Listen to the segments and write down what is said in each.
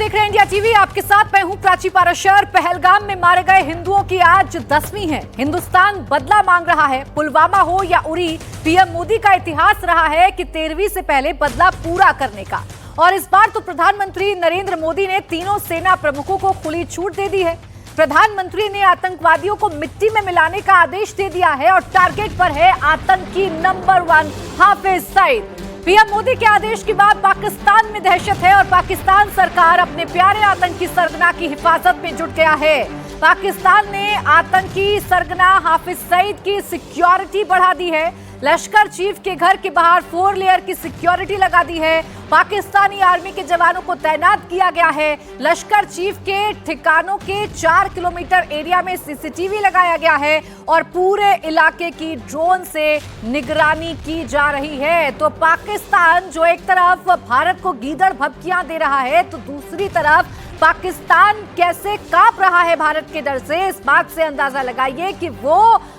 देख रहे हैं इंडिया टीवी। आपके साथ मैं हूं प्राची पाराशर। पहलगाम में मारे गए हिंदुओं की आज 10वीं है। हिंदुस्तान बदला मांग रहा है। पुलवामा हो या उरी, पीएम मोदी का इतिहास रहा है कि 13वीं से पहले बदला पूरा करने का। और इस बार तो प्रधानमंत्री नरेंद्र मोदी ने तीनों सेना प्रमुखों को खुली छूट दे दी है। प्रधानमंत्री ने आतंकवादियों को मिट्टी में मिलाने का आदेश दे दिया है और टारगेट पर है आतंकी नंबर 1 हाफिज सईद। पीएम मोदी के आदेश के बाद पाकिस्तान में दहशत है और पाकिस्तान सरकार अपने प्यारे आतंकी सरगना की हिफाजत में जुट गया है। पाकिस्तान ने आतंकी सरगना हाफिज सईद की सिक्योरिटी बढ़ा दी है। लश्कर चीफ के घर के बाहर 4 लेयर की सिक्योरिटी लगा दी है। पाकिस्तानी आर्मी के जवानों को तैनात किया गया है। लश्कर चीफ के ठिकानों के 4 किलोमीटर एरिया में सीसीटीवी लगाया गया है और पूरे इलाके की ड्रोन से निगरानी की जा रही है। तो पाकिस्तान जो एक तरफ भारत को गीदड़ भभकियां दे रहा है, तो दूसरी तरफ पाकिस्तान कैसे कांप रहा है भारत के डर से, इस बात से अंदाजा लगाइए कि वो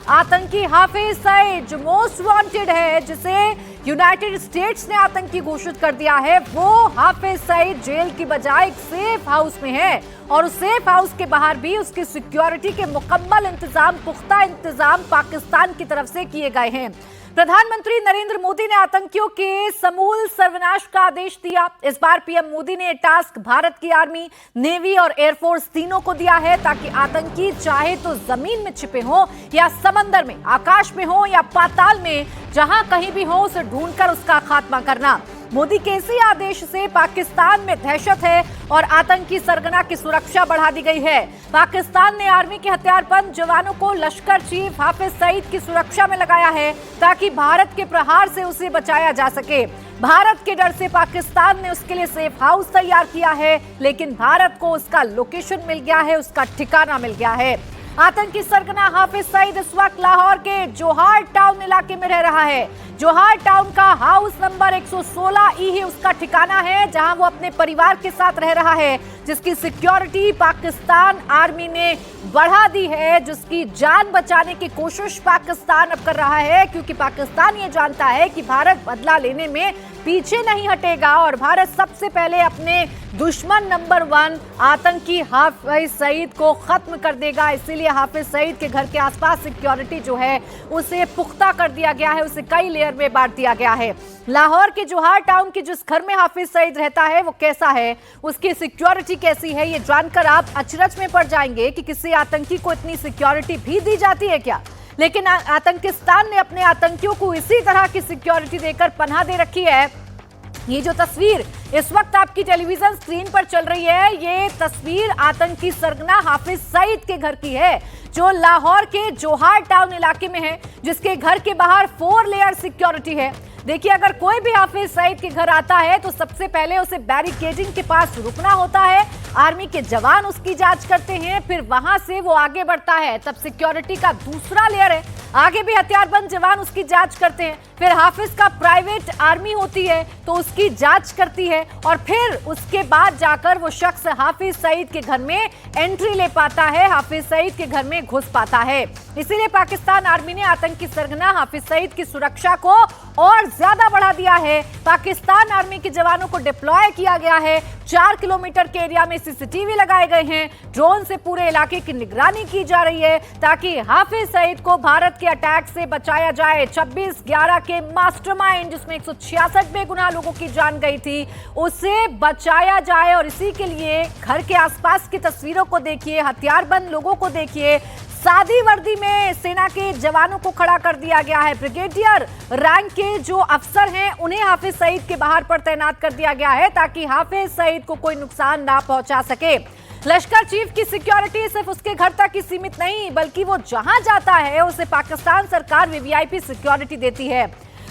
आतंकी हाफिज सईद जो मोस्ट वांटेड है, जिसे यूनाइटेड स्टेट्स ने आतंकी घोषित कर दिया है, वो हाफिज सईद जेल की बजाय एक सेफ हाउस में है। और उस सेफ हाउस के बाहर भी उसकी सिक्योरिटी के मुकम्मल इंतजाम, पुख्ता इंतजाम पाकिस्तान की तरफ से किए गए हैं। प्रधानमंत्री नरेंद्र मोदी ने आतंकियों के समूल सर्वनाश का आदेश दिया। इस बार पीएम मोदी ने टास्क भारत की आर्मी, नेवी और एयरफोर्स तीनों को दिया है, ताकि आतंकी चाहे तो जमीन में छिपे हों या समंदर में, आकाश में हो या पाताल में, जहां कहीं भी हो उसे ढूंढकर उसका खात्मा करना। मोदी के इसी आदेश से पाकिस्तान में दहशत है और आतंकी सरगना की सुरक्षा बढ़ा दी गई है। पाकिस्तान ने आर्मी के हथियारबंद जवानों को लश्कर चीफ हाफिज सईद की सुरक्षा में लगाया है, ताकि भारत के प्रहार से उसे बचाया जा सके। भारत के डर से पाकिस्तान ने उसके लिए सेफ हाउस तैयार किया है, लेकिन भारत को उसका लोकेशन मिल गया है, उसका ठिकाना मिल गया है। आतंकी सरगना हाफिज सईद इस वक्त लाहौर के जोहार टाउन इलाके में रह रहा है। जोहार टाउन का हाउस नंबर 116 ई ही उसका ठिकाना है, जहां वो अपने परिवार के साथ रह रहा है, जिसकी सिक्योरिटी पाकिस्तान आर्मी ने बढ़ा दी है, जिसकी जान बचाने की कोशिश पाकिस्तान अब कर रहा है, क्योंकि पाकिस्तान ये जानता है कि भारत बदला लेने में पीछे नहीं हटेगा और भारत सबसे पहले अपने दुश्मन नंबर 1 आतंकी हाफिज सईद को खत्म कर देगा। इसीलिए हाफिज सईद के घर के आसपास सिक्योरिटी जो है उसे पुख्ता कर दिया गया है, उसे कई लेयर में बांट दिया गया है। लाहौर के जोहार टाउन के जिस घर में हाफिज सईद रहता है वो कैसा है, उसकी सिक्योरिटी कैसी है, ये जानकर आप अचरज में पड़ जाएंगे कि किसी आतंकी को इतनी सिक्योरिटी भी दी जाती है क्या। लेकिन आतंकिस्तान ने अपने आतंकियों को इसी तरह की सिक्योरिटी देकर पनाह दे रखी है। ये जो तस्वीर इस वक्त आपकी टेलीविजन स्क्रीन पर चल रही है, ये तस्वीर आतंकी सरगना हाफिज सईद के घर की है, जो लाहौर के जोहार टाउन इलाके में है, जिसके घर के बाहर 4 लेयर सिक्योरिटी है। देखिए, अगर कोई भी हाफिज सईद के घर आता है तो सबसे पहले उसे बैरिकेडिंग के पास रुकना होता है। आर्मी के जवान उसकी जांच करते हैं, फिर वहां से वो आगे बढ़ता है, तब सिक्योरिटी का दूसरा लेयर है, आगे भी हथियारबंद जवान उसकी जांच करते हैं। फिर हाफिज का प्राइवेट आर्मी होती है तो उसकी जांच करती है और फिर उसके बाद जाकर वो शख्स हाफिज सईद के घर में एंट्री ले पाता है, हाफिज सईद के घर में घुस पाता है। इसीलिए पाकिस्तान आर्मी ने आतंकी सरगना हाफिज सईद की सुरक्षा को और ज्यादा बढ़ा दिया है। पाकिस्तान आर्मी के जवानों को डिप्लॉय किया गया है। 4 किलोमीटर के एरिया में सीसीटीवी लगाए गए हैं। ड्रोन से पूरे इलाके की निगरानी की जा रही है, ताकि हाफिज सईद को भारत के अटैक से बचाया जाए। 26/11 के मास्टरमाइंड, जिसमें 166 बेगुनाह लोगों की जान गई थी, उसे बचाया जाए। और इसी के लिए घर के आसपास की तस्वीरों को देखिए, हथियारबंद लोगों को देखिए, सादी वर्दी में सेना के जवानों को खड़ा कर दिया गया है। ब्रिगेडियर रैंक के जो अफसर हैं उन्हें हाफिज सईद के बाहर पर तैनात कर दिया गया है, ताकि हाफिज सईद को कोई नुकसान ना पहुंचा सके। लश्कर चीफ की सिक्योरिटी सिर्फ उसके घर तक ही सीमित नहीं, बल्कि वो जहां जाता है उसे पाकिस्तान सरकार वीवीआईपी सिक्योरिटी देती है।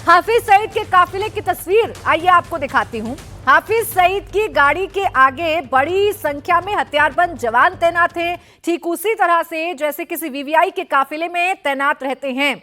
हाफिज सईद के काफिले की तस्वीर आइए आपको दिखाती हूं। हाफिज सईद की गाड़ी के आगे बड़ी संख्या में हथियारबंद जवान तैनात हैं, ठीक उसी तरह से जैसे किसी वीवीआई के काफिले में तैनात रहते हैं।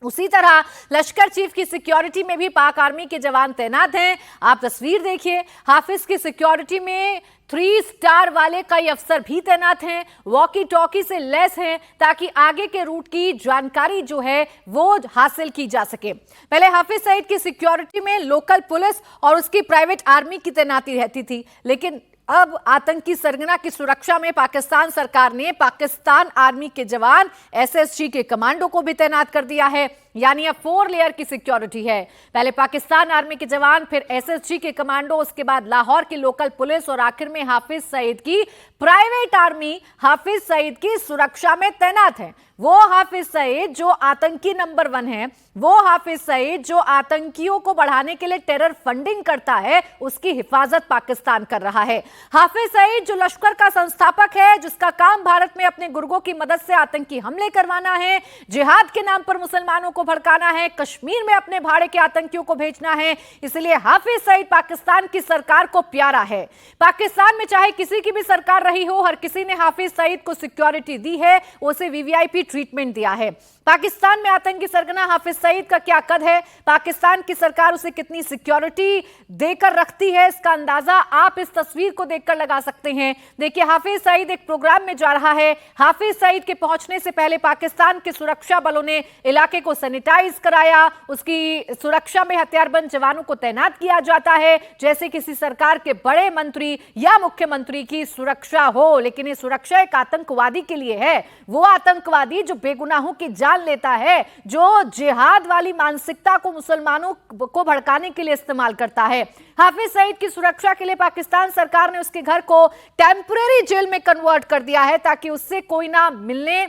उसी तरह लश्कर चीफ की सिक्योरिटी में भी पाक आर्मी के जवान तैनात हैं। आप तस्वीर देखिए, हाफिज की सिक्योरिटी में 3 स्टार वाले कई अफसर भी तैनात हैं, वॉकी टॉकी से लैस हैं, ताकि आगे के रूट की जानकारी जो है वो हासिल की जा सके। पहले हाफिज सईद की सिक्योरिटी में लोकल पुलिस और उसकी प्राइवेट आर्मी की तैनाती रहती थी, लेकिन अब आतंकी सरगना की सुरक्षा में पाकिस्तान सरकार ने पाकिस्तान आर्मी के जवान, एसएसजी के कमांडो को भी तैनात कर दिया है। यानी अब 4 लेयर की सिक्योरिटी है। पहले पाकिस्तान आर्मी के जवान, फिर एसएसजी के कमांडो, उसके बाद लाहौर की लोकल पुलिस और आखिर में हाफिज सईद की प्राइवेट आर्मी हाफिज सईद की सुरक्षा में तैनात है। वो हाफिज सईद जो आतंकी नंबर 1 है, वो हाफिज सईद जो आतंकियों को बढ़ाने के लिए टेरर फंडिंग करता है, उसकी हिफाजत पाकिस्तान कर रहा है। हाफिज सईद जो लश्कर का संस्थापक है, जिसका काम भारत में अपने गुर्गों की मदद से आतंकी हमले करवाना है, जिहाद के नाम पर मुसलमानों को भड़काना है, कश्मीर में अपने भाड़े के आतंकियों को भेजना है। इसलिए हाफिज सईद पाकिस्तान की सरकार को प्यारा है। पाकिस्तान में चाहे किसी की भी सरकार रही हो, हर किसी ने हाफिज सईद को सिक्योरिटी दी है, उसे वीवीआईपी ट्रीटमेंट दिया है। पाकिस्तान में आतंकी सरगना हाफिज सईद का क्या कद है, पाकिस्तान की सरकार उसे कितनी सिक्योरिटी देकर रखती है, इसका अंदाजा आप इस तस्वीर को देखकर लगा सकते हैं। देखिए, हाफिज सईद एक प्रोग्राम में जा रहा है। हाफिज सईद के पहुंचने से पहले पाकिस्तान के सुरक्षा बलों ने इलाके को सैनिटाइज कराया। उसकी सुरक्षा में हथियारबंद जवानों को तैनात किया जाता है, जैसे किसी सरकार के बड़े मंत्री या मुख्यमंत्री की सुरक्षा हो। लेकिन ये सुरक्षा एक आतंकवादी के लिए है, वो आतंकवादी जो बेगुनाहों की जान लेता है, जो जिहाद वाली मानसिकता को मुसलमानों को भड़काने के लिए इस्तेमाल करता है। हाफिज सईद की सुरक्षा के लिए पाकिस्तान सरकार ने उसके घर को टेम्परेरी जेल में कन्वर्ट कर दिया है, ताकि उससे कोई ना मिलने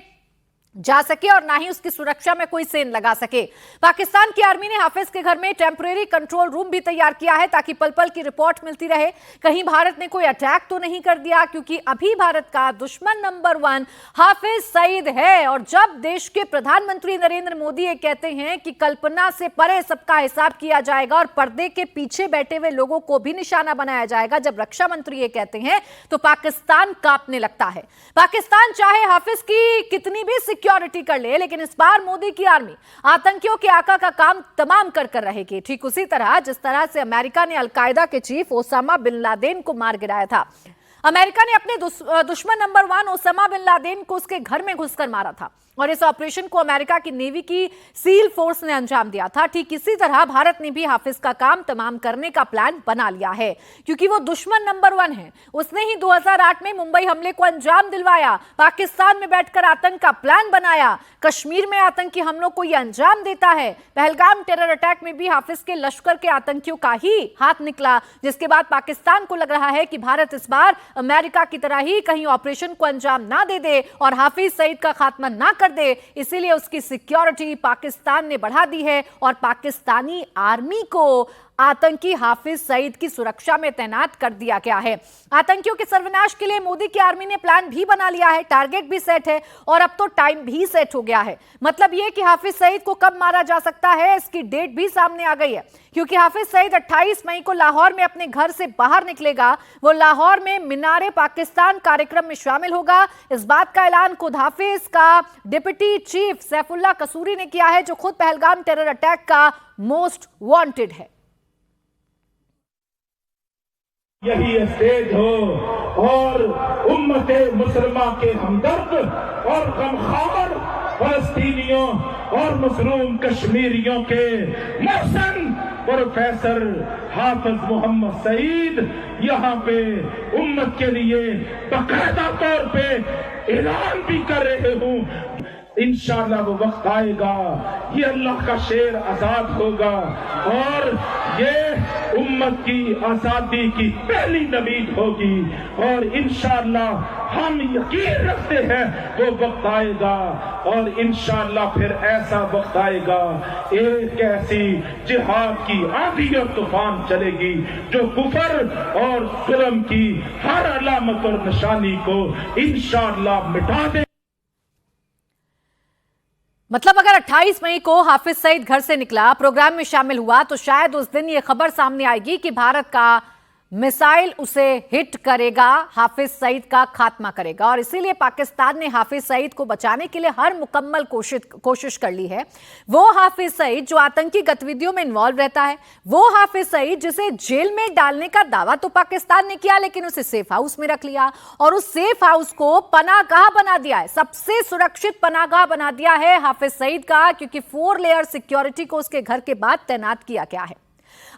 जा सके और ना ही उसकी सुरक्षा में कोई सेंध लगा सके। पाकिस्तान की आर्मी ने हाफिज के घर में टेम्परेरी कंट्रोल रूम भी तैयार किया है, ताकि पल पल की रिपोर्ट मिलती रहे, कहीं भारत ने कोई अटैक तो नहीं कर दिया, क्योंकि अभी भारत का दुश्मन नंबर 1 हाफिज सईद है। और जब देश के प्रधानमंत्री नरेंद्र मोदी ये कहते हैं कि कल्पना से परे सबका हिसाब किया जाएगा और पर्दे के पीछे बैठे हुए लोगों को भी निशाना बनाया जाएगा, जब रक्षा मंत्री ये कहते हैं, तो पाकिस्तान कांपने लगता है। पाकिस्तान चाहे हाफिज की कितनी भी सिक्योरिटी कर ले, लेकिन इस बार मोदी की आर्मी आतंकियों के आका का काम तमाम कर रहेगी। ठीक उसी तरह जिस तरह से अमेरिका ने अलकायदा के चीफ ओसामा बिन लादेन को मार गिराया था। अमेरिका ने अपने दुश्मन नंबर 1 ओसामा बिन लादेन को उसके घर में घुसकर मारा था, और इस ऑपरेशन को अमेरिका की नेवी की सील फोर्स ने अंजाम दिया था। ठीक इसी तरह भारत ने भी हाफिज का काम तमाम करने का प्लान बना लिया है, क्योंकि वो दुश्मन नंबर 1 है। उसने ही 2008 में मुंबई हमले को अंजाम दिलवाया, पाकिस्तान में बैठकर आतंक का प्लान बनाया, कश्मीर में आतंकी हमलों को यह अंजाम देता है। पहलगाम टेरर अटैक में भी हाफिज के लश्कर के आतंकियों का ही हाथ निकला, जिसके बाद पाकिस्तान को लग रहा है कि भारत इस बार अमेरिका की तरह ही कहीं ऑपरेशन को अंजाम ना दे दे और हाफिज सईद का खात्मा ना कर दे। इसीलिए उसकी सिक्योरिटी पाकिस्तान ने बढ़ा दी है और पाकिस्तानी आर्मी को आतंकी हाफिज सईद की सुरक्षा में तैनात कर दिया गया है। आतंकियों के सर्वनाश के लिए मोदी की आर्मी ने प्लान भी बना लिया है, टारगेट भी सेट है और अब तो टाइम भी सेट हो गया है। मतलब यह कि हाफिज सईद को कब मारा जा सकता है, इसकी डेट भी सामने आ गई है, क्योंकि हाफिज सईद 28 मई को लाहौर में अपने घर से बाहर निकलेगा। वो लाहौर में मीनारे पाकिस्तान कार्यक्रम में शामिल होगा। इस बात का ऐलान खुद हाफिज का डिप्टी चीफ सैफुल्लाह कसूरी ने किया है, जो खुद पहलगाम टेरर अटैक का मोस्ट वांटेड है। यही स्टेज हो और उम्मते मुसलमा के हमदर्द और गमखार फलस्तीनियों और मसरूम कश्मीरियों के मोहसन प्रोफेसर हाफिज मोहम्मद सईद यहाँ पे उम्मत के लिए बाकायदा तौर पे ऐलान भी कर रहे हूँ। इंशाअल्लाह वो वक्त आएगा, ये अल्लाह का शेर आजाद होगा और ये उम्मत की आजादी की पहली नवीद होगी। और इंशाअल्लाह हम यकीन रखते हैं वो वक्त आएगा और इंशाअल्लाह फिर ऐसा वक्त आएगा, एक ऐसी जिहाद की आंधी और तूफान चलेगी जो कुफर और जुल्म की हर अलामत और निशानी को इंशाअल्लाह मिटा दे। मतलब अगर 28 मई को हाफिज सईद घर से निकला, प्रोग्राम में शामिल हुआ, तो शायद उस दिन ये खबर सामने आएगी कि भारत का मिसाइल उसे हिट करेगा, हाफिज सईद का खात्मा करेगा। और इसीलिए पाकिस्तान ने हाफिज सईद को बचाने के लिए हर मुकम्मल कोशिश कर ली है। वो हाफिज सईद जो आतंकी गतिविधियों में इन्वॉल्व रहता है, वो हाफिज सईद जिसे जेल में डालने का दावा तो पाकिस्तान ने किया, लेकिन उसे सेफ हाउस में रख लिया और उस सेफ हाउस को पनाहगाह बना दिया है, सबसे सुरक्षित पनाहगाह बना दिया है हाफिज सईद का, क्योंकि 4 लेयर सिक्योरिटी को उसके घर के बाद तैनात किया गया है।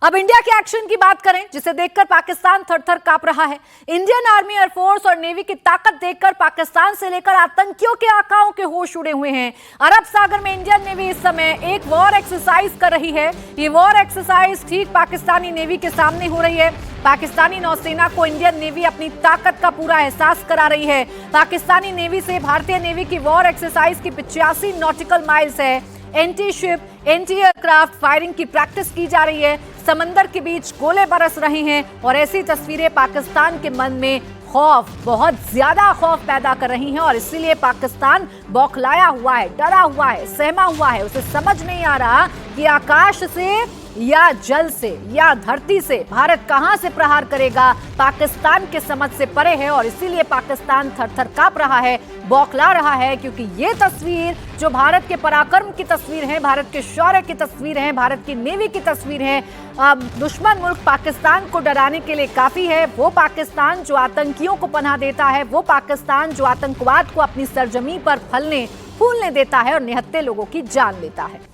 अब इंडिया के एक्शन की बात करें, जिसे देखकर पाकिस्तान थर-थर कांप रहा है। इंडियन आर्मी, एयरफोर्स और नेवी की ताकत देखकर पाकिस्तान से लेकर आतंकियों के आकाओं के होश उड़े हुए हैं। अरब सागर में इंडियन नेवी इस समय एक वॉर एक्सरसाइज कर रही है। ये वॉर एक्सरसाइज ठीक पाकिस्तानी नेवी के सामने हो रही है। पाकिस्तानी नौसेना को इंडियन नेवी अपनी ताकत का पूरा एहसास करा रही है। पाकिस्तानी नेवी से भारतीय नेवी की वॉर एक्सरसाइज की 85 नॉटिकल माइल्स है। Anti ship, anti aircraft firing की प्रैक्टिस की जा रही है। समंदर के बीच गोले बरस रहे हैं और ऐसी तस्वीरें पाकिस्तान के मन में खौफ, बहुत ज्यादा खौफ पैदा कर रही हैं और इसीलिए पाकिस्तान बौखलाया हुआ है, डरा हुआ है, सहमा हुआ है। उसे समझ नहीं आ रहा कि आकाश से या जल से या धरती से भारत कहां से प्रहार करेगा। पाकिस्तान के समझ से परे है और इसीलिए पाकिस्तान थर-थर कांप रहा है, बौखला रहा है, क्योंकि ये तस्वीर जो भारत के पराक्रम की तस्वीर है, भारत के शौर्य की तस्वीर है, भारत की नेवी की तस्वीर है, दुश्मन मुल्क पाकिस्तान को डराने के लिए काफी है। वो पाकिस्तान जो आतंकियों को पनाह देता है, वो पाकिस्तान जो आतंकवाद को अपनी सरजमी पर फलने फूलने देता है और निहत्थे लोगों की जान लेता है।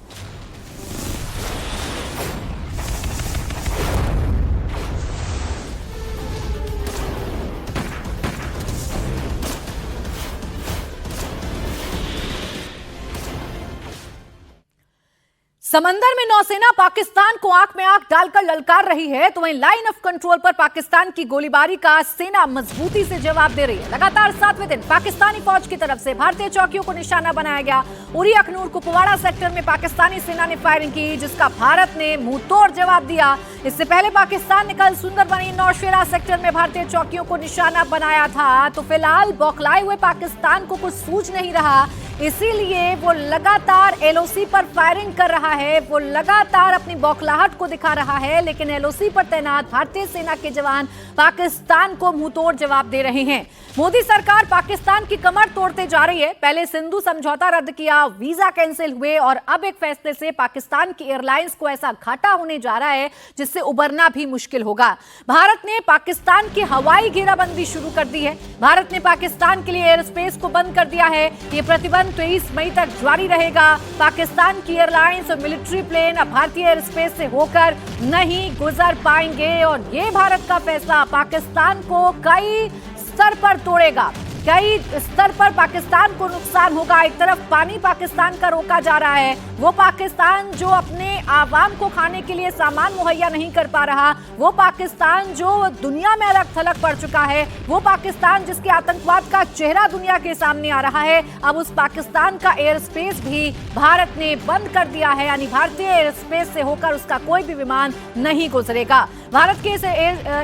समंदर में नौसेना पाकिस्तान को आंख में आंख डालकर ललकार रही है, तो वहीं लाइन ऑफ कंट्रोल पर पाकिस्तान की गोलीबारी का सेना मजबूती से जवाब दे रही है। लगातार 7वें दिन पाकिस्तानी फौज की तरफ से भारतीय चौकियों को निशाना बनाया गया। उरी अखनूर कुपवाड़ा सेक्टर में पाकिस्तानी सेना ने फायरिंग की, जिसका भारत ने मुंहतोड़ जवाब दिया। इससे पहले पाकिस्तान ने कल सुंदरबनी नौशेरा सेक्टर में भारतीय चौकियों को निशाना बनाया था। तो फिलहाल बौखलाए हुए पाकिस्तान को कुछ सूझ नहीं रहा, इसीलिए वो लगातार एलओसी पर फायरिंग कर रहा है, वो लगातार अपनी बौखलाहट को दिखा रहा है। लेकिन एलओसी पर तैनात भारतीय सेना के जवान पाकिस्तान को मुंहतोड़ जवाब दे रहे हैं। मोदी सरकार पाकिस्तान की कमर तोड़ते जा रही है। पहले सिंधु समझौता रद्द किया, वीजा कैंसिल हुए और अब एक फैसले से पाकिस्तान की एयरलाइंस को ऐसा घाटा होने जा रहा है जिससे उबरना भी मुश्किल होगा। भारत ने पाकिस्तान की हवाई घेराबंदी शुरू कर दी है। भारत ने पाकिस्तान के लिए एयर स्पेस को बंद कर दिया है। ये प्रतिबंध 23 मई तक जारी रहेगा। पाकिस्तान की एयरलाइंस और मिलिट्री प्लेन अब भारतीय एयर स्पेस से होकर नहीं गुजर पाएंगे और ये भारत का फैसला पाकिस्तान को कई स्तर पर तोड़ेगा। कई स्तर पर पाकिस्तान को नुकसान होगा। एक तरफ पानी पाकिस्तान का रोका जा रहा है, वो पाकिस्तान जो अपने आवाम को खाने के लिए सामान मुहैया नहीं कर पा रहा, वो पाकिस्तान जो दुनिया में अलग थलग पड़ चुका है, वो पाकिस्तान जिसके आतंकवाद का चेहरा दुनिया के सामने आ रहा है, अब उस पाकिस्तान का एयर स्पेस भी भारत ने बंद कर दिया है। यानी भारतीय एयर स्पेस से होकर उसका कोई भी विमान नहीं गुजरेगा। भारत के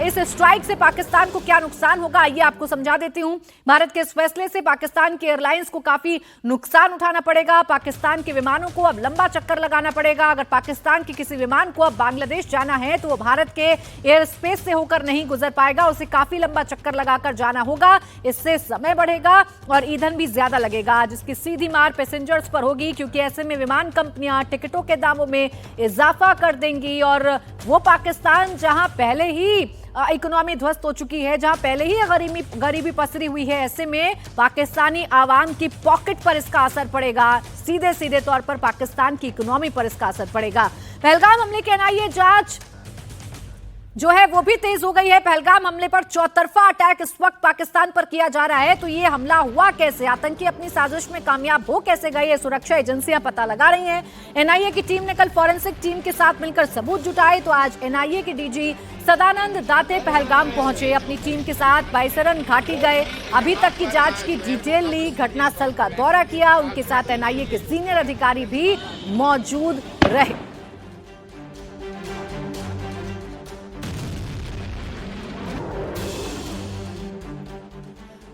इस स्ट्राइक से पाकिस्तान को क्या नुकसान होगा, ये आपको समझा देती हूँ। भारत के इस फैसले से पाकिस्तान की एयरलाइंस को काफी नुकसान उठाना पड़ेगा। पाकिस्तान के विमानों को अब लंबा चक्कर लगाना पड़ेगा। अगर पाकिस्तान के किसी विमान को अब बांग्लादेश जाना है तो वो भारत के एयर स्पेस से होकर नहीं गुजर पाएगा, उसे काफी लंबा चक्कर लगाकर जाना होगा। इससे समय बढ़ेगा और ईंधन भी ज्यादा लगेगा, जिसकी सीधी मार पैसेंजर्स पर होगी, क्योंकि ऐसे में विमान कंपनियां टिकटों के दामों में इजाफा कर देंगी और वो पाकिस्तान जहां पहले ही इकोनॉमी ध्वस्त हो चुकी है, जहां पहले ही गरीबी पसरी हुई है, ऐसे में पाकिस्तानी आवाम की पॉकेट पर इसका असर पड़ेगा। सीधे तौर पर पाकिस्तान की इकोनॉमी पर इसका असर पड़ेगा। पहलगाम हमले की एनआईए जांच जो है वो भी तेज हो गई है। पहलगाम हमले पर चौतरफा अटैक इस वक्त पाकिस्तान पर किया जा रहा है। तो ये हमला हुआ कैसे, आतंकी अपनी साजिश में कामयाब हो कैसे गए, ये सुरक्षा एजेंसियां पता लगा रही हैं। एनआईए की टीम ने कल फॉरेंसिक टीम के साथ मिलकर सबूत जुटाए। तो आज एनआईए के डीजी सदानंद दाते पहलगाम पहुंचे, अपनी टीम के साथ बाइसरन घाटी गए, अभी तक की जांच की डिटेल ली, घटनास्थल का दौरा किया। उनके साथ एनआईए के सीनियर अधिकारी भी मौजूद रहे।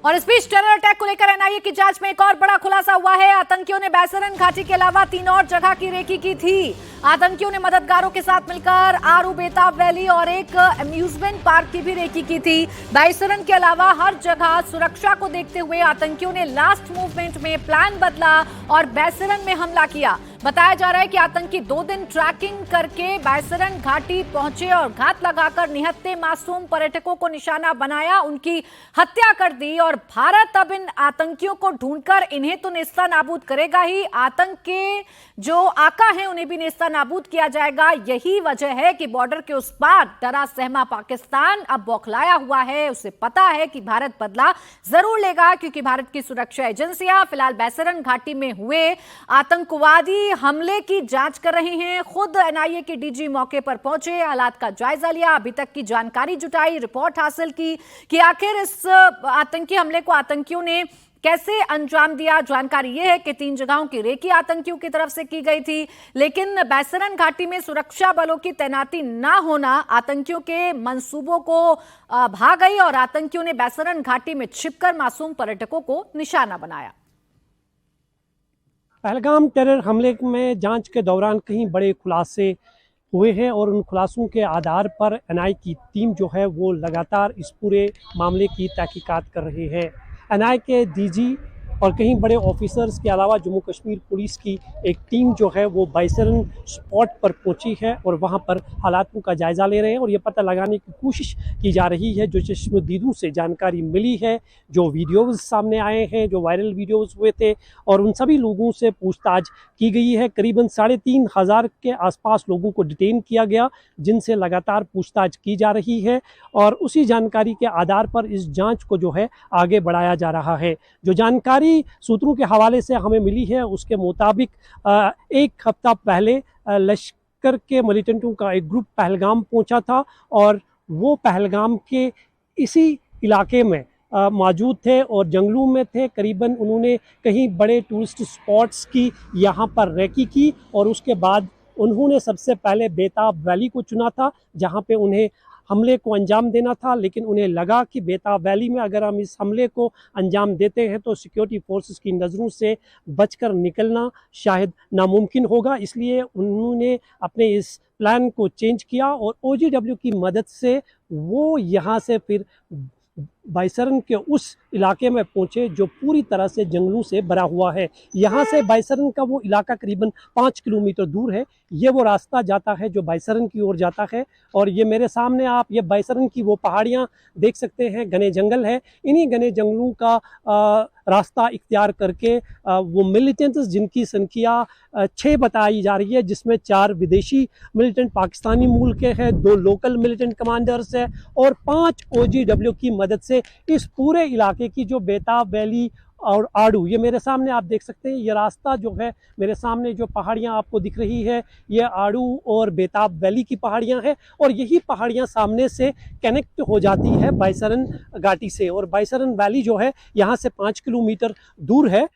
और इस बीच टेरर अटैक को लेकर एनआईए की जांच में एक और बड़ा खुलासा हुआ है। आतंकियों ने बैसरन घाटी के अलावा 3 और जगह की रेकी की थी। आतंकियों ने मददगारों के साथ मिलकर आरू बेताब वैली और एक अम्यूजमेंट पार्क की भी रेकी की थी। बैसरन के अलावा हर जगह सुरक्षा को देखते हुए आतंकियों ने लास्ट मूवमेंट में प्लान बदला और बैसरन में हमला किया। बताया जा रहा है कि आतंकी 2 दिन ट्रैकिंग करके बायसरन घाटी पहुंचे और घात लगाकर निहत्थे मासूम पर्यटकों को निशाना बनाया, उनकी हत्या कर दी। और भारत अब इन आतंकियों को ढूंढकर इन्हें तो नेस्तानाबूद करेगा ही, आतंक के जो आका हैं उन्हें भी नेस्तानाबूद किया जाएगा। यही वजह है कि बॉर्डर के उस पार डरा सहमा पाकिस्तान अब बौखलाया हुआ है। उसे पता है कि भारत बदला जरूर लेगा, क्योंकि भारत की सुरक्षा एजेंसियां फिलहाल बायसरन घाटी में हुए आतंकवादी हमले की जांच कर रही हैं। खुद एनआईए के डीजी मौके पर पहुंचे, हालात का जायजा लिया, अभी तक की जानकारी जुटाई, रिपोर्ट हासिल की कि आखिर इस आतंकी हमले को आतंकियों ने कैसे अंजाम दिया। जानकारी यह है कि 3 जगहों की रेकी आतंकियों की तरफ से की गई थी, लेकिन बायसरन घाटी में सुरक्षा बलों की तैनाती ना होना आतंकियों के मंसूबों को भा गई और आतंकियों ने बायसरन घाटी में छिपकर मासूम पर्यटकों को निशाना बनाया। पहलगाम टेरर हमले में जांच के दौरान कई बड़े खुलासे हुए हैं और उन खुलासों के आधार पर एनआईए की टीम जो है वो लगातार इस पूरे मामले की तहकीकात कर रही है। एनआईए के डीजी और कई बड़े ऑफिसर्स के अलावा जम्मू कश्मीर पुलिस की एक टीम जो है वो बायसरन स्पॉट पर पहुंची है और वहां पर हालातों का जायज़ा ले रहे हैं और ये पता लगाने की कोशिश की जा रही है, जो चश्मदीदों से जानकारी मिली है, जो वीडियोस सामने आए हैं, जो वायरल वीडियोस हुए थे, और उन सभी लोगों से पूछताछ की गई है। करीबन 3500 के आसपास लोगों को डिटेन किया गया, जिनसे लगातार पूछताछ की जा रही है और उसी जानकारी के आधार पर इस जाँच को जो है आगे बढ़ाया जा रहा है। जो जानकारी सूत्रों के हवाले से हमें मिली है उसके मुताबिक 1 हफ्ता पहले लश्कर के मिलिटेंटों का एक ग्रुप पहलगाम पहुंचा था और वो पहलगाम के इसी इलाके में मौजूद थे और जंगलों में थे। करीबन उन्होंने कहीं बड़े टूरिस्ट स्पॉट्स की यहाँ पर रेकी की और उसके बाद उन्होंने सबसे पहले बेताब वैली को चुना था, जहाँ पे उन्हें हमले को अंजाम देना था। लेकिन उन्हें लगा कि बेताब वैली में अगर हम इस हमले को अंजाम देते हैं तो सिक्योरिटी फोर्सेस की नज़रों से बचकर निकलना शायद नामुमकिन होगा, इसलिए उन्होंने अपने इस प्लान को चेंज किया और ओजीडब्ल्यू की मदद से वो यहाँ से फिर बायसरन के उस इलाके में पहुंचे जो पूरी तरह से जंगलों से भरा हुआ है। यहाँ से बायसरन का वो इलाका करीबन 5 किलोमीटर दूर है। ये वो रास्ता जाता है जो बायसरन की ओर जाता है और ये मेरे सामने आप ये बायसरन की वो पहाड़ियाँ देख सकते हैं, घने जंगल है। इन्हीं घने जंगलों का रास्ता इख्तियार करके वो मिलिटेंट्स जिनकी संख्या 6 बताई जा रही है, जिसमें 4 विदेशी मिलिटेंट पाकिस्तानी मूल के हैं, 2 लोकल मिलिटेंट कमांडर्स हैं और 5 ओजीडब्ल्यू की मदद से इस पूरे इलाके की जो बेताब वैली और आड़ू, ये मेरे सामने आप देख सकते हैं, ये रास्ता जो है मेरे सामने जो पहाड़ियाँ आपको दिख रही है ये आड़ू और बेताब वैली की पहाड़ियाँ हैं और यही पहाड़ियाँ सामने से कनेक्ट हो जाती है बायसरन घाटी से और बायसरन वैली जो है यहाँ से 5 किलोमीटर दूर है।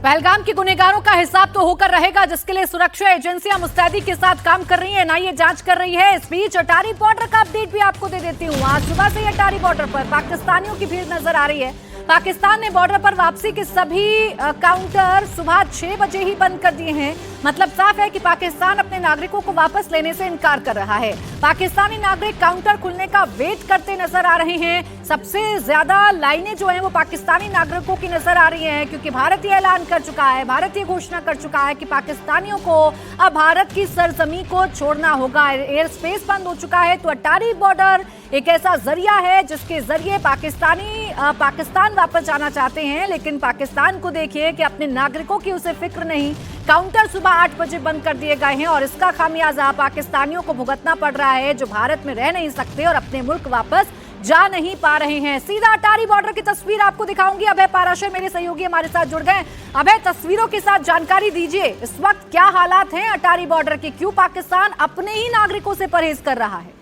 पहलगाम के गुनहगारों का हिसाब तो होकर रहेगा, जिसके लिए सुरक्षा एजेंसियां मुस्तैदी के साथ काम कर रही हैं, एनआईए जांच कर रही है। इस बीच अटारी बॉर्डर का अपडेट भी आपको दे देती हूं। आज सुबह से अटारी बॉर्डर पर पाकिस्तानियों की भीड़ नजर आ रही है। पाकिस्तान ने बॉर्डर पर वापसी के सभी काउंटर सुबह 6 बजे ही बंद कर दिए हैं। मतलब साफ है कि पाकिस्तान अपने नागरिकों को वापस लेने से इनकार कर रहा है। पाकिस्तानी नागरिक काउंटर खुलने का वेट करते नजर आ रहे हैं। सबसे ज्यादा लाइनें जो हैं वो पाकिस्तानी नागरिकों की नजर आ रही हैं, क्योंकि भारत ये ऐलान कर चुका है, भारत ये घोषणा कर चुका है कि पाकिस्तानियों को अब भारत की सरजमी को छोड़ना होगा। एयर स्पेस बंद हो चुका है। तो अटारी बॉर्डर एक ऐसा जरिया है जिसके जरिए पाकिस्तान वापस जाना चाहते हैं, लेकिन पाकिस्तान को देखिए कि अपने नागरिकों की उसे फिक्र नहीं। काउंटर सुबह 8 बजे बंद कर दिए गए हैं और इसका खामियाजा पाकिस्तानियों को भुगतना पड़ रहा है, जो भारत में रह नहीं सकते और अपने मुल्क वापस जा नहीं पा रहे हैं। सीधा अटारी बॉर्डर की तस्वीर आपको दिखाऊंगी। अभय पाराशर मेरे सहयोगी हमारे साथ जुड़ गए। अभय, तस्वीरों के साथ जानकारी दीजिए, इस वक्त क्या हालात हैं अटारी बॉर्डर के, क्यों पाकिस्तान अपने ही नागरिकों से परहेज कर रहा है?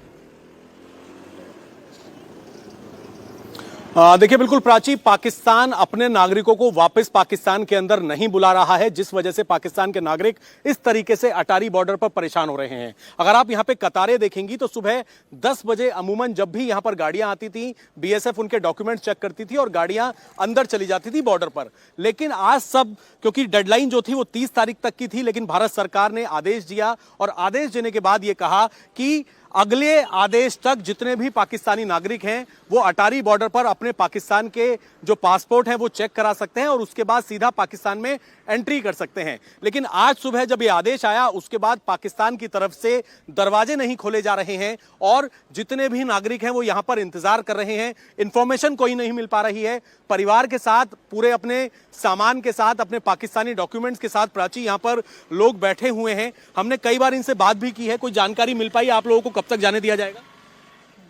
देखिए, बिल्कुल प्राची, पाकिस्तान अपने नागरिकों को वापस पाकिस्तान के अंदर नहीं बुला रहा है, जिस वजह से पाकिस्तान के नागरिक इस तरीके से अटारी बॉर्डर पर परेशान हो रहे हैं। अगर आप यहां पे कतारें देखेंगी तो सुबह 10 बजे अमूमन जब भी यहां पर गाड़ियां आती थी, बीएसएफ उनके डॉक्यूमेंट चेक करती थी और गाड़ियां अंदर चली जाती थी बॉर्डर पर। लेकिन आज सब, क्योंकि डेडलाइन जो थी वो 30 तारीख तक की थी, लेकिन भारत सरकार ने आदेश दिया और आदेश देने के बाद ये कहा कि अगले आदेश तक जितने भी पाकिस्तानी नागरिक हैं वो अटारी बॉर्डर पर अपने पाकिस्तान के जो पासपोर्ट हैं वो चेक करा सकते हैं और उसके बाद सीधा पाकिस्तान में एंट्री कर सकते हैं। लेकिन आज सुबह जब ये आदेश आया उसके बाद पाकिस्तान की तरफ से दरवाजे नहीं खोले जा रहे हैं और जितने भी नागरिक हैं वो यहां पर इंतजार कर रहे हैं। इंफॉर्मेशन कोई नहीं मिल पा रही है। परिवार के साथ, पूरे अपने सामान के साथ, अपने पाकिस्तानी डॉक्यूमेंट्स के साथ प्राची यहां पर लोग बैठे हुए हैं। हमने कई बार इनसे बात भी की है। कोई जानकारी मिल पाई आप लोगों को कब तक जाने दिया जाएगा?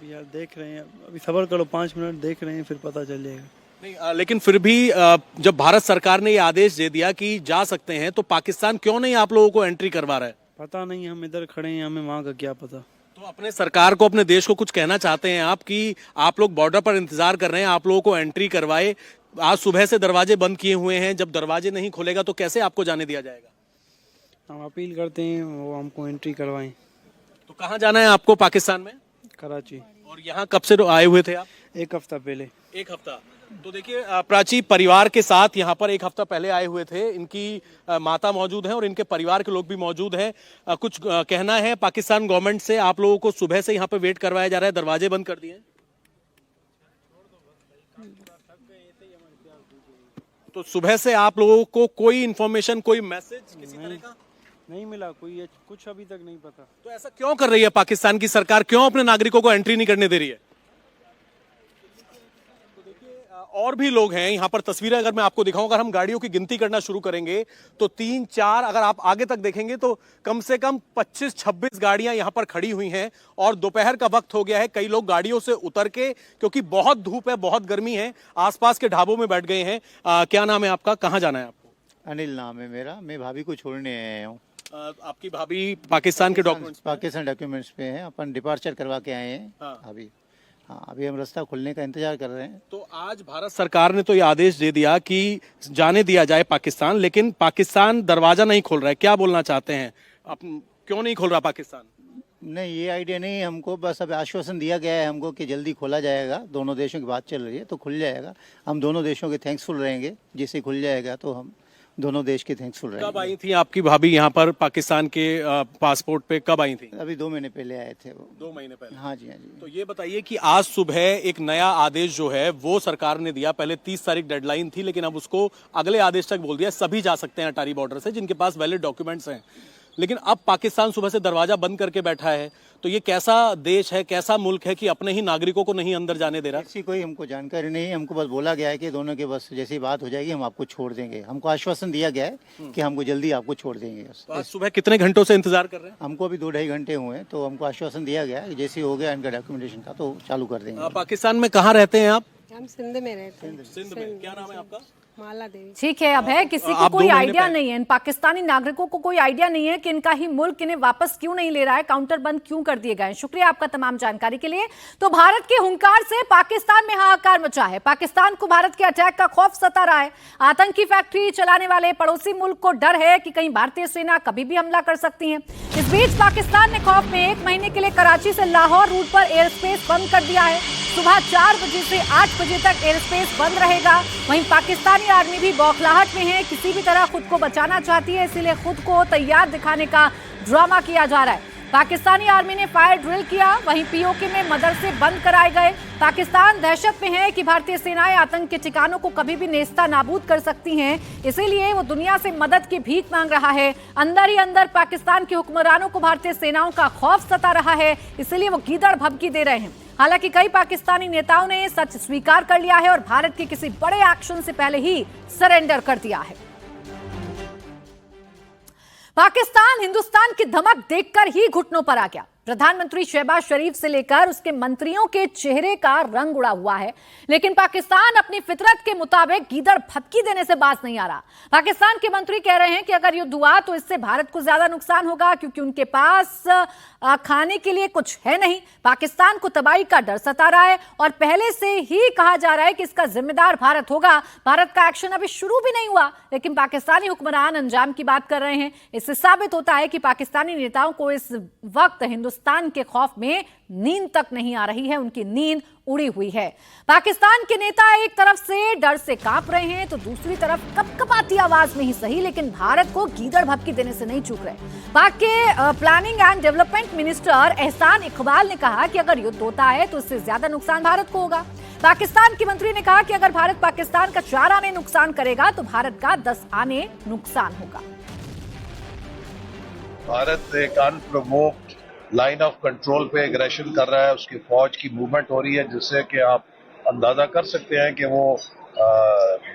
यार देख रहे हैं, अभी सब्र करो, 5 मिनट देख रहे हैं, फिर पता चल जाएगा। नहीं, लेकिन फिर भी जब भारत सरकार ने ये आदेश दे दिया कि जा सकते हैं तो पाकिस्तान क्यों नहीं आप लोगों को एंट्री करवा रहा है? पता नहीं, हम इधर खड़े हैं, हमें वहाँ का क्या पता। तो अपने सरकार को, अपने देश को कुछ कहना चाहते हैं आप कि आप लोग बॉर्डर पर इंतजार कर रहे हैं, आप लोगों को एंट्री करवाए। आज सुबह से दरवाजे बंद किए हुए हैं, जब दरवाजे नहीं खोलेगा तो कैसे आपको जाने दिया जाएगा? हम अपील करते हैं वो हमको एंट्री करवाएं। तो कहाँ जाना है आपको पाकिस्तान में? कराची। और यहाँ कब से आए हुए थे आप? 1 हफ्ता पहले। 1 हफ्ता। तो देखिए प्राची परिवार के साथ यहाँ पर 1 हफ्ता पहले आए हुए थे। इनकी माता मौजूद हैं और इनके परिवार के लोग भी मौजूद हैं। कुछ कहना है पाकिस्तान गवर्नमेंट से? आप लोगों को सुबह से यहाँ पे वेट करवाया जा रहा है, दरवाजे बंद कर दिए हैं। तो सुबह से आप लोगों को कोई इंफॉर्मेशन, कोई मैसेज किसी तरह का नहीं मिला, कोई कुछ अभी तक नहीं पता। तो ऐसा क्यों कर रही है पाकिस्तान की सरकार? क्यों अपने नागरिकों को एंट्री नहीं करने दे रही है? तो देखिए और भी लोग हैं यहाँ पर। तस्वीरें अगर मैं आपको दिखाऊं, अगर हम गाड़ियों की गिनती करना शुरू करेंगे तो 3, 4, अगर आप आगे तक देखेंगे तो कम से कम 25-26 गाड़ियां यहाँ पर खड़ी हुई हैं। और दोपहर का वक्त हो गया है, कई लोग गाड़ियों से उतर के, क्योंकि बहुत धूप है, बहुत गर्मी है, आसपास के ढाबों में बैठ गए हैं। क्या नाम है आपका? कहाँ जाना है आपको? अनिल नाम है मेरा। मैं भाभी को छोड़ने आया हूँ। आपकी भाभी पाकिस्तान के डॉक्यूमेंट्स? पाकिस्तान डॉक्यूमेंट्स पे हैं, अपन डिपार्चर करवा के आए हैं। हाँ। अभी हम रास्ता खुलने का इंतजार कर रहे हैं। तो आज भारत सरकार ने तो ये आदेश दे दिया कि जाने दिया जाए पाकिस्तान, लेकिन पाकिस्तान दरवाजा नहीं खोल रहा है। क्या बोलना चाहते हैं? क्यों नहीं खोल रहा पाकिस्तान? नहीं, ये आइडिया नहीं है हमको। बस अब आश्वासन दिया गया है हमको कि जल्दी खोला जाएगा। दोनों देशों की बात चल रही है तो खुल जाएगा। हम दोनों देशों के थैंक्सफुल रहेंगे। जिससे खुल जाएगा तो हम दोनों देश के थैंक्सफुल रहेंगे। कब आई थी आपकी भाभी यहाँ पर पाकिस्तान के पासपोर्ट पे? कब आई थी? अभी 2 महीने पहले आए थे वो। 2 महीने पहले? हाँ जी, हाँ जी। तो ये बताइए कि आज सुबह एक नया आदेश जो है वो सरकार ने दिया। पहले 30 तारीख डेडलाइन थी, लेकिन अब उसको अगले आदेश तक बोल दिया। सभी जा सकते हैं अटारी बॉर्डर से जिनके पास वैलिड डॉक्यूमेंट्स हैं। लेकिन अब पाकिस्तान सुबह से दरवाजा बंद करके बैठा है। तो ये कैसा देश है, कैसा मुल्क है कि अपने ही नागरिकों को नहीं अंदर जाने दे रहा? ऐसी कोई हमको जानकारी नहीं है। हमको बस बोला गया है कि दोनों के बस जैसी बात हो जाएगी हम आपको छोड़ देंगे। हमको आश्वासन दिया गया है कि हमको जल्दी आपको छोड़ देंगे। तो आज सुबह कितने घंटों से इंतजार कर रहे हैं? हमको अभी 2-2.5 घंटे हुए हैं। तो हमको आश्वासन दिया गया है जैसे हो गया इनका डॉक्यूमेंटेशन का तो चालू कर देंगे। पाकिस्तान में कहाँ रहते हैं आप? हम सिंध में रहते हैं। सिंध में। क्या नाम है आपका? माला देवी। ठीक है, अब है किसी को कोई आइडिया नहीं है, इन पाकिस्तानी नागरिकों को कोई आइडिया नहीं है कि इनका ही मुल्क इन्हें वापस क्यों नहीं ले रहा है, काउंटर बंद क्यों कर दिए गए हैं। शुक्रिया आपका तमाम जानकारी के लिए। तो भारत के हुंकार से पाकिस्तान में हाहाकार मचा है। पाकिस्तान को भारत के अटैक का खौफ सता रहा है। आतंकी फैक्ट्री चलाने वाले पड़ोसी मुल्क को डर है कि कहीं भारतीय सेना कभी भी हमला कर सकती है। इस बीच पाकिस्तान ने खौफ में 1 महीने के लिए कराची से लाहौर रूट पर एयर स्पेस बंद कर दिया है। सुबह 4 बजे से 8 बजे तक एयर स्पेस बंद रहेगा। वहीं पाकिस्तानी आर्मी भी बौखलाहट में है, किसी भी तरह खुद को बचाना चाहती है, इसीलिए खुद को तैयार दिखाने का ड्रामा किया जा रहा है। पाकिस्तानी आर्मी ने फायर ड्रिल किया, वहीं पीओके में मदरसे बंद कराए गए। पाकिस्तान दहशत में है कि भारतीय सेनाएं आतंक के ठिकानों को कभी भी नेस्ता नाबूद कर सकती हैं, इसीलिए वो दुनिया से मदद की भीख मांग रहा है। अंदर ही अंदर पाकिस्तान के हुक्मरानों को भारतीय सेनाओं का खौफ सता रहा है, इसीलिए वो गीदड़ भभकी दे रहे हैं। हालांकि कई पाकिस्तानी नेताओं ने सच स्वीकार कर लिया है और भारत के किसी बड़े एक्शन से पहले ही सरेंडर कर दिया है। पाकिस्तान हिंदुस्तान की धमक देखकर ही घुटनों पर आ गया। प्रधानमंत्री शहबाज शरीफ से लेकर उसके मंत्रियों के चेहरे का रंग उड़ा हुआ है, लेकिन पाकिस्तान अपनी फितरत के मुताबिक गीदड़ भभकी देने से बाज नहीं आ रहा। पाकिस्तान के मंत्री कह रहे हैं कि अगर युद्ध हुआ तो इससे भारत को ज्यादा नुकसान होगा, क्योंकि उनके पास खाने के लिए कुछ है नहीं। पाकिस्तान को तबाही का डर सता रहा है और पहले से ही कहा जा रहा है कि इसका जिम्मेदार भारत होगा। भारत का एक्शन अभी शुरू भी नहीं हुआ, लेकिन पाकिस्तानी हुक्मरान अंजाम की बात कर रहे हैं। इससे साबित होता है कि पाकिस्तानी नेताओं को इस वक्त हिंदुस्तान हिंदुस्तान के खौफ में नींद तक नहीं आ रही है, उनकी नींद उड़ी हुई है। पाकिस्तान के नेता एक तरफ से डर से कांप रहे हैं तो दूसरी तरफ कपकपाती आवाज में ही सही लेकिन भारत को गीदड़ भभकी देने से नहीं चूक रहे। पाक के प्लानिंग एंड डेवलपमेंट मिनिस्टर एहसान इकबाल ने कहा कि अगर युद्ध होता है तो इससे ज्यादा नुकसान भारत को होगा। पाकिस्तान के मंत्री ने कहा कि अगर भारत पाकिस्तान का 4 आने नुकसान करेगा तो भारत का 10 आने नुकसान होगा। भारत एक अनप्रोवोक्ड लाइन ऑफ कंट्रोल पे एग्रेशन कर रहा है, उसकी फौज की मूवमेंट हो रही है जिससे कि आप अंदाजा कर सकते हैं कि वो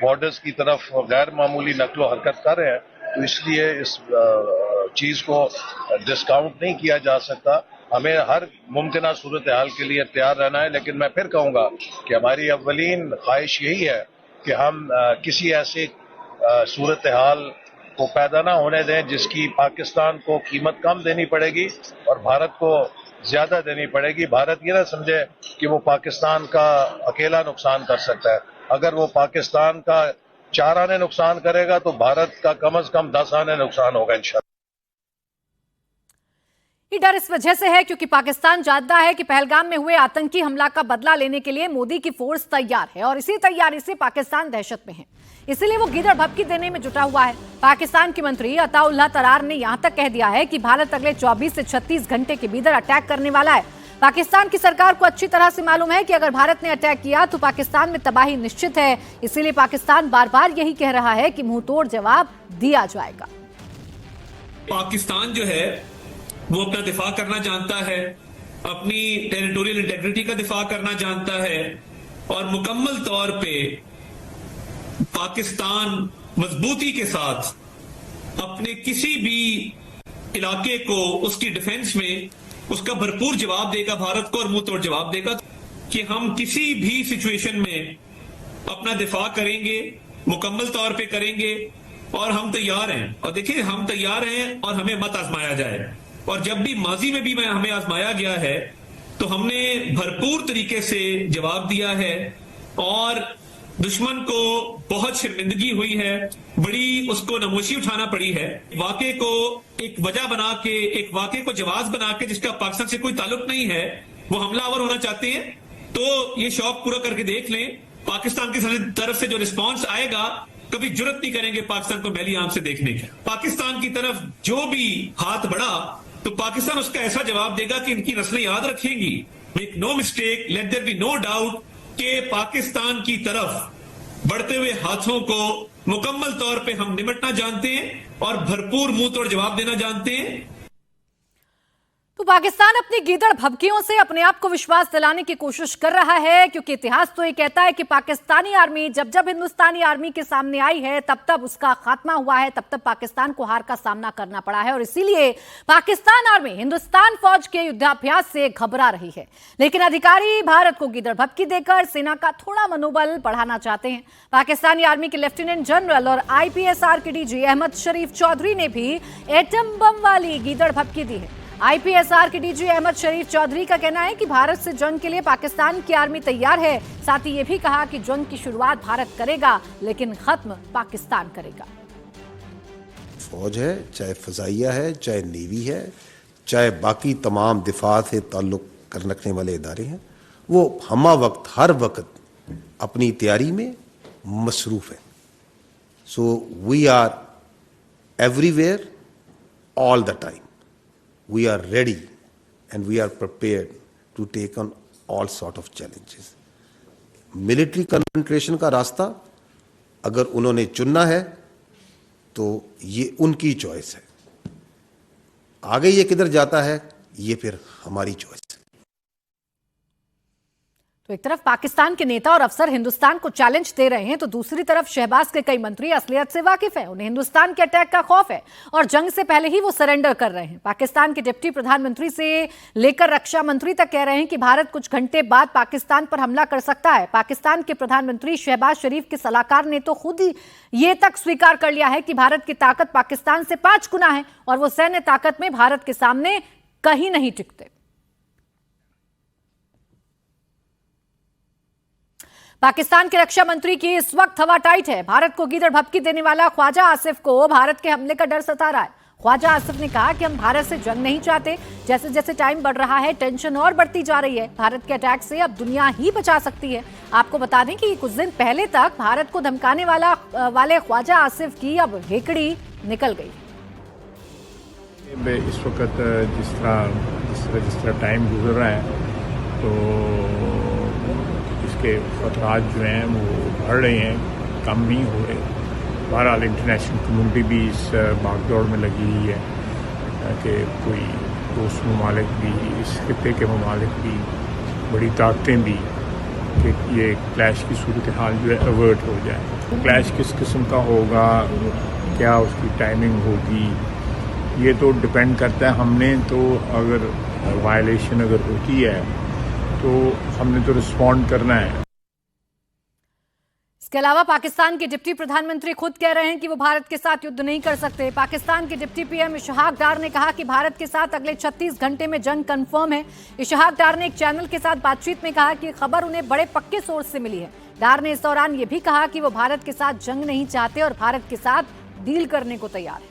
बॉर्डर्स की तरफ गैर मामूली नकलो हरकत कर रहे हैं। तो इसलिए इस चीज को डिस्काउंट नहीं किया जा सकता। हमें हर मुमकिन सूरत हाल के लिए तैयार रहना है, लेकिन मैं फिर कहूंगा कि हमारी अव्वलीन ख्वाहिश यही है कि हम किसी ऐसी सूरत हाल को पैदा ना होने दें जिसकी पाकिस्तान को कीमत कम देनी पड़ेगी और भारत को ज्यादा देनी पड़ेगी। भारत ये ना समझे कि वो पाकिस्तान का अकेला नुकसान कर सकता है। अगर वो पाकिस्तान का 4 आने नुकसान करेगा तो भारत का कम से कम 10 आने नुकसान होगा इंशाल्लाह। ये डर इस वजह से है क्योंकि पाकिस्तान जानता है कि पहलगाम में हुए आतंकी हमला का बदला लेने के लिए मोदी की फोर्स तैयार है और इसी तैयारी से पाकिस्तान दहशत में है, इसीलिए वो गीदड़ भभकी देने में जुटा हुआ है। पाकिस्तान के मंत्री अताउल्लाह तरार ने यहां तक कह दिया है कि भारत अगले 24 से 36 घंटे के भीतर अटैक करने वाला है। पाकिस्तान की सरकार को अच्छी तरह से मालूम है कि अगर भारत ने अटैक किया तो पाकिस्तान में तबाही निश्चित है, इसीलिए पाकिस्तान बार बार यही कह रहा है कि मुंहतोड़ जवाब दिया जाएगा। पाकिस्तान जो है वो अपना दिफा करना जानता है, अपनी टेरिटोरियल इंटेग्रिटी का दिफा करना जानता है और मुकम्मल तौर पे पाकिस्तान मजबूती के साथ अपने किसी भी इलाके को उसकी डिफेंस में उसका भरपूर जवाब देगा भारत को और मुंह तोड़ जवाब देगा कि हम किसी भी सिचुएशन में अपना दिफा करेंगे, मुकम्मल तौर पे करेंगे और हम तैयार हैं। और देखिए हम तैयार हैं और हमें मत आजमाया जाए। और जब भी माजी में भी हमें आजमाया गया है तो हमने भरपूर तरीके से जवाब दिया है और दुश्मन को बहुत शर्मिंदगी हुई है, बड़ी उसको नमोशी उठाना पड़ी है। वाकये को एक वजह बना के, एक वाकये को जवाब बना के जिसका पाकिस्तान से कोई ताल्लुक नहीं है, वो हमलावर होना चाहते हैं तो ये शौक पूरा करके देख लें। पाकिस्तान की तरफ से जो रिस्पॉन्स आएगा कभी जुर्रत नहीं करेंगे पाकिस्तान को मैली आंख से देखने का। पाकिस्तान की तरफ जो भी हाथ बढ़ा तो पाकिस्तान उसका ऐसा जवाब देगा कि इनकी नस्लें याद रखेंगी। Make no mistake, let there be no doubt कि पाकिस्तान की तरफ बढ़ते हुए हाथों को मुकम्मल तौर पे हम निपटना जानते हैं और भरपूर मुंह तोड़ जवाब देना जानते हैं। तो पाकिस्तान अपनी गीदड़ भभकियों से अपने आप को विश्वास दिलाने की कोशिश कर रहा है क्योंकि इतिहास तो ये कहता है कि पाकिस्तानी आर्मी जब जब हिंदुस्तानी आर्मी के सामने आई है तब तब उसका खात्मा हुआ है, तब तब पाकिस्तान को हार का सामना करना पड़ा है और इसीलिए पाकिस्तान आर्मी हिंदुस्तान फौज के युद्धाभ्यास से घबरा रही है। लेकिन अधिकारी भारत को गीदड़ भभकी देकर सेना का थोड़ा मनोबल बढ़ाना चाहते हैं। पाकिस्तानी आर्मी के लेफ्टिनेंट जनरल और IPSR के DG अहमद शरीफ चौधरी ने भी एटम बम वाली गीदड़ भभकी दी है। IPSR के DG अहमद शरीफ चौधरी का कहना है कि भारत से जंग के लिए पाकिस्तान की आर्मी तैयार है। साथ ही ये भी कहा कि जंग की शुरुआत भारत करेगा लेकिन खत्म पाकिस्तान करेगा। फौज है, चाहे फजाइया है, चाहे नेवी है, चाहे बाकी तमाम दिफा से ताल्लुक रखने वाले इदारे हैं, वो हमा वक्त हर वक्त अपनी तैयारी में मसरूफ है। So we are everywhere all the time. We are ready and we are prepared to take on all sort of challenges. Military confrontation का रास्ता अगर उन्होंने चुनना है तो ये उनकी चॉइस है। आगे ये किधर जाता है ये फिर हमारी चॉइस है। तो एक तरफ पाकिस्तान के नेता और अफसर हिंदुस्तान को चैलेंज दे रहे हैं तो दूसरी तरफ शहबाज के कई मंत्री असलियत से वाकिफ हैं। उन्हें हिंदुस्तान के अटैक का खौफ है और जंग से पहले ही वो सरेंडर कर रहे हैं। पाकिस्तान के डिप्टी प्रधानमंत्री से लेकर रक्षा मंत्री तक कह रहे हैं कि भारत कुछ घंटे बाद पाकिस्तान पर हमला कर सकता है। पाकिस्तान के प्रधानमंत्री शहबाज शरीफ के सलाहकार ने तो खुद ही ये तक स्वीकार कर लिया है कि भारत की ताकत पाकिस्तान से 5 गुना है और वो सैन्य ताकत में भारत के सामने कहीं नहीं टिकते। पाकिस्तान के रक्षा मंत्री की इस वक्त हवा टाइट है। भारत को गीदड़ भभकी देने वाला ख्वाजा आसिफ को भारत के हमले का डर सता रहा है। ख्वाजा आसिफ ने कहा कि हम भारत से जंग नहीं चाहते। जैसे जैसे टाइम बढ़ रहा है टेंशन और बढ़ती जा रही है। भारत के अटैक से अब दुनिया ही बचा सकती है। आपको बता दें कि कुछ दिन पहले तक भारत को धमकाने वाले ख्वाजा आसिफ की अब हेकड़ी निकल गई। इस वक्त जिस तरह टाइम गुजर रहा है तो इसके खतरात जो हैं वो बढ़ रहे हैं, कम नहीं हो रहे। बहरहाल इंटरनेशनल कम्युनिटी भी इस भागदौड़ में लगी हुई है कि कोई दोस्त ममालिक भी, इस खित्ते के ममालिक भी, बड़ी ताकतें भी, कि ये क्लैश की सूरत हाल जो है अवर्ट हो जाए। क्लैश किस किस्म का होगा, क्या उसकी टाइमिंग होगी, ये तो डिपेंड करता है। हमने तो अगर वायलेशन अगर होती है तो हमने तो रिस्पॉन्ड करना है। इसके अलावा पाकिस्तान के डिप्टी प्रधानमंत्री खुद कह रहे हैं कि वो भारत के साथ युद्ध नहीं कर सकते। पाकिस्तान के डिप्टी पीएम इशहाक डार ने कहा कि भारत के साथ अगले 36 घंटे में जंग कंफर्म है। इशहाक डार ने एक चैनल के साथ बातचीत में कहा कि खबर उन्हें बड़े पक्के सोर्स से मिली है। डार ने इस दौरान ये भी कहा कि वो भारत के साथ जंग नहीं चाहते और भारत के साथ डील करने को तैयार है।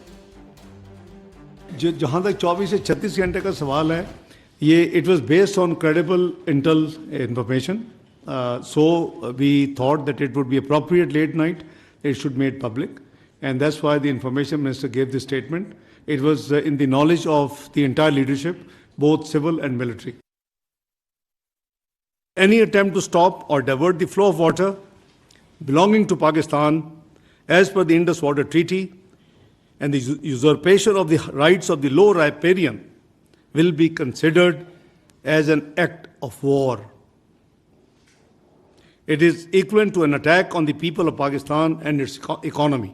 जहां तक 24 से 36 घंटे का सवाल है, ये it was based on credible Intel information, so we thought that it would be appropriate late night it should made public, and that's why the information minister gave this statement. It was in the knowledge of the entire leadership, both civil and military. Any attempt to stop or divert the flow of water belonging to Pakistan as per the Indus Water Treaty and the usurpation of the rights of the low riparian will be considered as an act of war. It is equivalent to an attack on the people of Pakistan and its economy.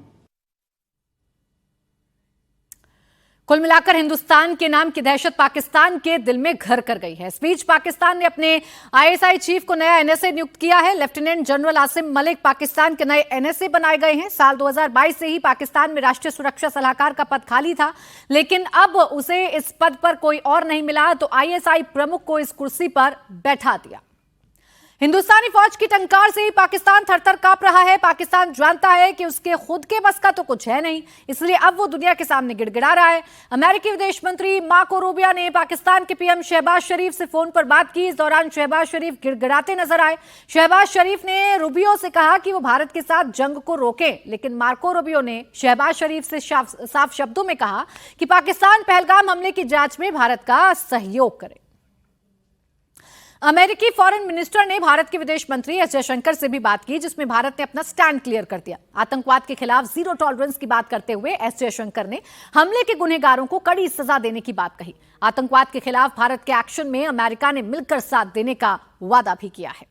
कुल मिलाकर हिंदुस्तान के नाम की दहशत पाकिस्तान के दिल में घर कर गई है। इस बीच पाकिस्तान ने अपने आईएसआई चीफ को नया एनएसए नियुक्त किया है। लेफ्टिनेंट जनरल आसिम मलिक पाकिस्तान के नए एनएसए बनाए गए हैं। साल 2022 से ही पाकिस्तान में राष्ट्रीय सुरक्षा सलाहकार का पद खाली था, लेकिन अब उसे इस पद पर कोई और नहीं मिला तो आईएसआई प्रमुख को इस कुर्सी पर बैठा दिया। हिंदुस्तानी फौज की टंकार से ही पाकिस्तान थरथर कांप रहा है। पाकिस्तान जानता है कि उसके खुद के बस का तो कुछ है नहीं, इसलिए अब वो दुनिया के सामने गिड़गिड़ा रहा है। अमेरिकी विदेश मंत्री मार्को रूबियो ने पाकिस्तान के पीएम शहबाज शरीफ से फोन पर बात की। इस दौरान शहबाज शरीफ गिड़गिड़ाते नजर आए। शहबाज शरीफ ने रूबियो से कहा कि वो भारत के साथ जंग को रोके, लेकिन मार्को रूबियो ने शहबाज शरीफ से साफ शब्दों में कहा कि पाकिस्तान पहलगाम हमले की जांच में भारत का सहयोग करे। अमेरिकी फॉरेन मिनिस्टर ने भारत के विदेश मंत्री एस जयशंकर से भी बात की, जिसमें भारत ने अपना स्टैंड क्लियर कर दिया। आतंकवाद के खिलाफ जीरो टॉलरेंस की बात करते हुए एस जयशंकर ने हमले के गुनहगारों को कड़ी सजा देने की बात कही। आतंकवाद के खिलाफ भारत के एक्शन में अमेरिका ने मिलकर साथ देने का वादा भी किया है।